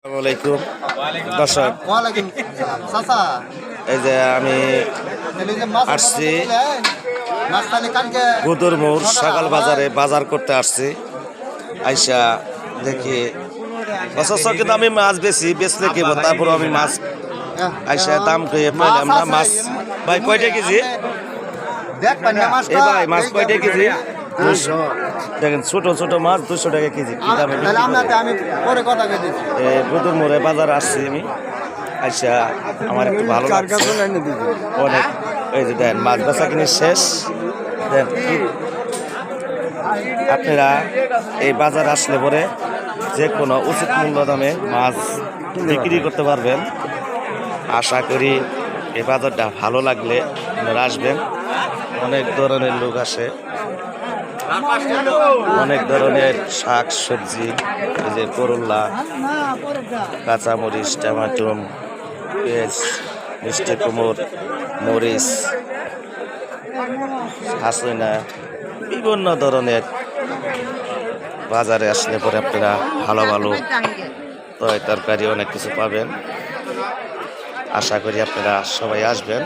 আসসালামাইকুম দর্শক, এই যে আমি আসছি গুদুর মোড় সকাল বাজারে বাজার করতে আসছি। আইসা দেখি অথচ কিন্তু আমি মাছ বেচলে কি তারপর আমি মাছ আইসা দাম পেয়ে পেলাম না। মাছ ভাই কয়টা কেজি? ভাই মাছ কয়টা কেজি? দেখেন ছোট ছোট মাছ 200 টাকা কেজি। কি দামে গুদুর মোড়ে বাজার আসছি আমি। আচ্ছা, আমার একটু ভালো লাগছে অনেক। এই যে দেন মাছ বেচা কিনে শেষ। দেন আপনারা এই বাজার আসলে পরে যে কোনো উচিত মূল্য দামে মাছ বিক্রি করতে পারবেন। আশা করি এই বাজারটা ভালো লাগলে আপনারা আসবেন। অনেক ধরনের লোক আসে, অনেক ধরনের শাক সবজি, এই যে করলা, কাঁচামরিচ, টমেটো, পেঁয়াজ, মিষ্টি কুমড়, মরিচ, হাসিনা, বিভিন্ন ধরনের বাজারে আসলে পরে আপনারা ভালো ভালো তরকারি অনেক কিছু পাবেন। আশা করি আপনারা সবাই আসবেন।